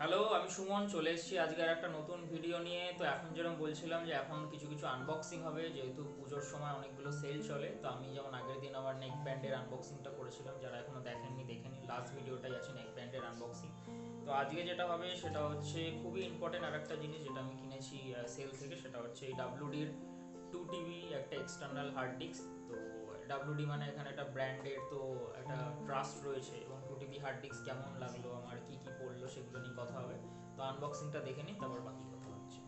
Hello, আমি সুমন চলে এসেছি আজকের একটা নতুন ভিডিও নিয়ে। তো এখন যেরকম বলছিলাম যে এখন কিছু কিছু আনবক্সিং হবে, যেহেতু পুজোর সময় অনেকগুলো সেল চলে। তো আমি যেমন আগের দিন আমার নেক ব্যান্ডের আনবক্সিংটা করেছিলাম, যারা এখনো দেখেননি দেখেনি, লাস্ট ভিডিওটাই আছে নেক ব্যান্ডের আনবক্সিং। তো আজকে যেটা হবে সেটা হচ্ছে খুবই ইম্পর্টেন্ট আর একটা জিনিস যেটা আমি কিনেছি সেল থেকে, সেটা হচ্ছে এই ডাব্লিউডির 2 টিবি একটা এক্সটার্নাল হার্ড ডিস্ক। তো ডাব্লিউডি মানে এখানে একটা ব্র্যান্ডের তো একটা ট্রাস্ট রয়েছে, এবং 2 টিবি হার্ড ডিস্ক কেমন লাগলো আমার, কি কি পড়লো, সেগুলো নিয়ে কথা হবে। তো আনবক্সিংটা দেখে নিই, তারপর বাকি কথা হচ্ছে।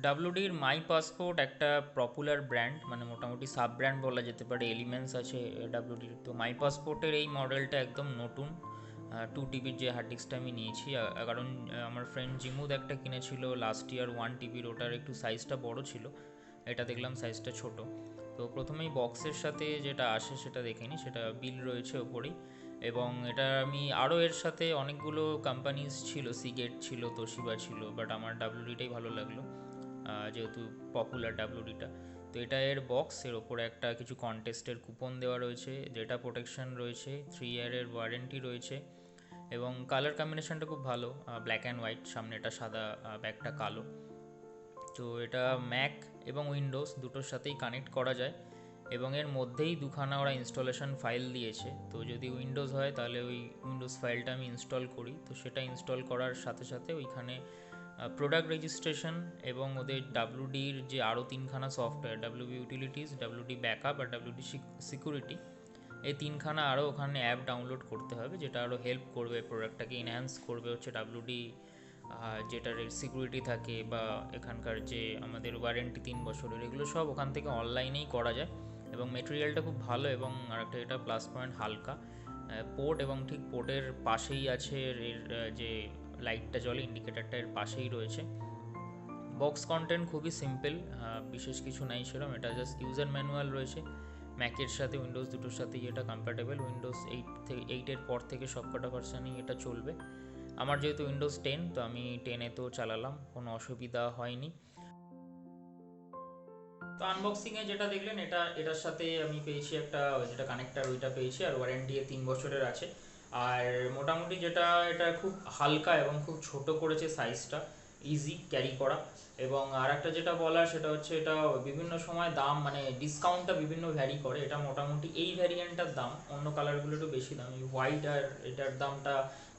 ডাব্লিউডির মাই পাসপোর্ট একটা পপুলার ব্র্যান্ড, মানে মোটামুটি সাব ব্র্যান্ড বলা যেতে পারে। এলিমেন্টস আছে ডাব্লিউডির। তো মাই পাসপোর্টের এই মডেলটা একদম নতুন 2 টিবির যে হার্ড ডিস্কটা আমি নিয়েছি, কারণ আমার ফ্রেন্ড জিমুদ একটা কিনেছিল লাস্ট ইয়ার 1 টিবির, ওটার একটু সাইজটা বড় ছিল, এটা দেখলাম সাইজটা ছোট। তো প্রথমেই বক্সের সাথে যেটা আসে সেটা দেখে নিই, সেটা বিল রয়েছে ওপরেই। এবং এটা আমি আরও এর সাথে অনেকগুলো কোম্পানিজ ছিল, সিগেট ছিল, তোশিবা ছিল, বাট আমার ডাব্লিউডিটাই ভালো লাগলো যেহেতু পপুলার ডাব্লিউডিটা। তো এটা এর বক্স, এর ওপরে একটা কিছু কন্টেস্টের কুপন দেওয়া রয়েছে, ডেটা প্রোটেকশন রয়েছে, 3 ইয়ারের ওয়ারেন্টি রয়েছে, এবং কালার কম্বিনেশনটা খুব ভালো, ব্ল্যাক অ্যান্ড হোয়াইট, সামনেটা সাদা, ব্যাকটা কালো। তো এটা ম্যাক এবং উইন্ডোজ দুটোর সাথেই কানেক্ট করা যায়, এবং এর মধ্যেই দুখানা ওরা ইনস্টলেশন ফাইল দিয়েছে। তো যদি উইন্ডোজ হয় তাহলে ওই উইন্ডোজ ফাইলটা আমি ইনস্টল করি, তো সেটা ইনস্টল করার সাথে সাথে ওইখানে প্রোডাক্ট রেজিস্ট্রেশন এবং ওদের ডাব্লিউডির যে আরও 3খানা software, WB utilities, WD backup আর ডাব্লিউডি সিকিউরিটি, এই 3খানা আরও ওখানে অ্যাপ ডাউনলোড করতে হবে, যেটা আরও হেল্প করবে, প্রোডাক্টটাকে এনহ্যান্স করবে। হচ্ছে ডাব্লিউডি যেটার সিকিউরিটি থাকে বা এখানকার যে আমাদের ওয়ারেন্টি 3 বছরের, এগুলো সব ওখান থেকে অনলাইনেই করা যায়, এবং মেটেরিয়ালটা খুব ভালো। এবং আরেকটা এটা প্লাস পয়েন্ট, হালকা পোর্ট, এবং ঠিক পোর্টের পাশেই আছে এর যে লাইটটা জ্বলে, ইন্ডিকেটারটা এর পাশেই রয়েছে। বক্স কন্টেন্ট খুবই সিম্পল, বিশেষ কিছু নাই সেরকম। এটা জাস্ট ইউজার ম্যানুয়াল রয়েছে, ম্যাকের সাথে উইন্ডোজ দুটোর সাথেই এটা কম্প্যাটেবল। উইন্ডোজ 8 পর থেকে সব কটা ভার্সানেই এটা চলবে। আমার যেহেতু উইন্ডোজ 10, তো আমি 10-এ তো চালালাম, কোনো অসুবিধা হয়নি। তো আনবক্সিংয়ে যেটা দেখলেন, এটার সাথে আমি পেয়েছি একটা যেটা কানেক্টার, ওইটা পেয়েছি, আর ওয়ারেন্টি 3 বছরের আছে। আর মোটামুটি যেটা, এটা খুব হালকা এবং খুব ছোট করেছে সাইজটা, ইজি ক্যারি করা। এবং আর একটা যেটা বলার সেটা হচ্ছে, এটা বিভিন্ন সময় দাম, মানে ডিসকাউন্টটা বিভিন্ন ভ্যারি করে। এটা মোটামুটি এই ভ্যারিয়েন্টটার দাম, অন্য কালারগুলো একটু বেশি দাম, এই হোয়াইট আর এটার দামটা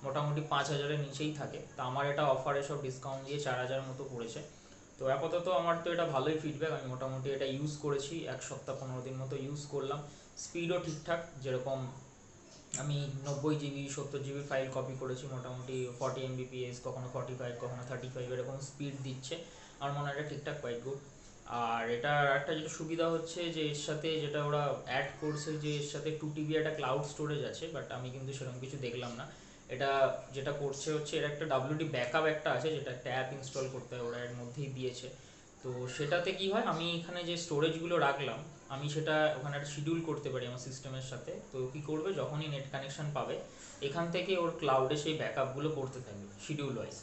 মোটামুটি 5,000-এর নিচেই থাকে। তো আমার এটা অফারে সব ডিসকাউন্ট দিয়ে 4,000 মতো পড়েছে। তো আপাতত আমার তো এটা ভালোই ফিডব্যাক, আমি মোটামুটি এটা ইউজ করেছি 1 সপ্তাহ 15 দিন মতো ইউজ করলাম। স্পিডও ঠিকঠাক, যেরকম আমি 90 জিবি 70 জিবি ফাইল কপি করেছি, মোটামুটি 40 Mbps, কখনো 45, কখনো 35, এরকম স্পিড দিচ্ছে। আমার মনে হয় এটা ঠিকঠাক, কোয়াইট গুড। আর এটা একটা যেটা সুবিধা হচ্ছে যে এর সাথে যেটা ওরা অ্যাড করছে, যে এর সাথে 2 টিবি একটা ক্লাউড স্টোরেজ আছে, বাট আমি কিন্তু সেরকম কিছু দেখলাম না। এটা যেটা করছে হচ্ছে, এর একটা ডাব্লিউডি ব্যাকআপ একটা আছে, যেটা একটা অ্যাপ ইনস্টল করতে হয়, ওরা এর মধ্যেই দিয়েছে। তো সেটাতে কি হয়, আমি এখানে যে স্টোরেজগুলো রাখলাম, আমি সেটা ওখানে একটা শিডিউল করতে পারি আমার সিস্টেমের সাথে। তো কি করবে, যখনই নেট কানেকশন পাবে, এখান থেকে ওর ক্লাউডে সেই ব্যাকআপগুলো করতে থাকবে শিডিউল ওয়াইজ।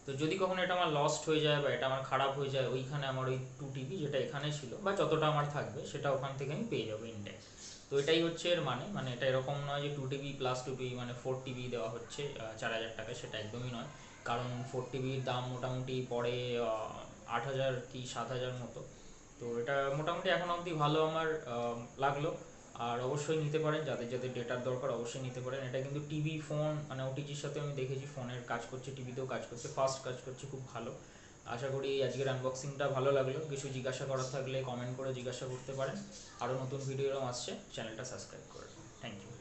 তো যদি কখনো এটা আমার লস্ট হয়ে যায় বা এটা আমার খারাপ হয়ে যায়, ওইখানে আমার ওই 2 টিবি যেটা এখানে ছিল বা যতটা আমার থাকবে, সেটা ওখান থেকে আমি পেয়ে যাবো ইনডেক্স। তো এটাই হচ্ছে এর মানে এটা এরকম নয় যে 2 টিবি প্লাস 2 টিবি মানে 4 টিবি দেওয়া হচ্ছে 4,000 টাকায়, সেটা একদমই নয়। কারণ 4 টিবির দাম মোটামুটি পড়ে 8,000 কি 7,000 মতো। তো এটা মোটামুটি এখন অবধি ভালো আমার লাগলো। আর অবশ্যই নিতে পারেন, যাদের যাদের ডেটার দরকার অবশ্যই নিতে পারেন। এটা কিন্তু টিভি, ফোন, মানে ওটিজির সাথে আমি দেখেছি, ফোনের কাজ করছে, টিভিতেও কাজ করছে, ফাস্ট কাজ করছে, খুব ভালো। আশা করি আজকের আনবক্সিংটা ভালো লাগলো। কিছু জিজ্ঞাসা করার থাকলে কমেন্ট করে জিজ্ঞাসা করতে পারেন। আরও নতুন ভিডিও আসছে, চ্যানেলটা সাবস্ক্রাইব করে। Thank you.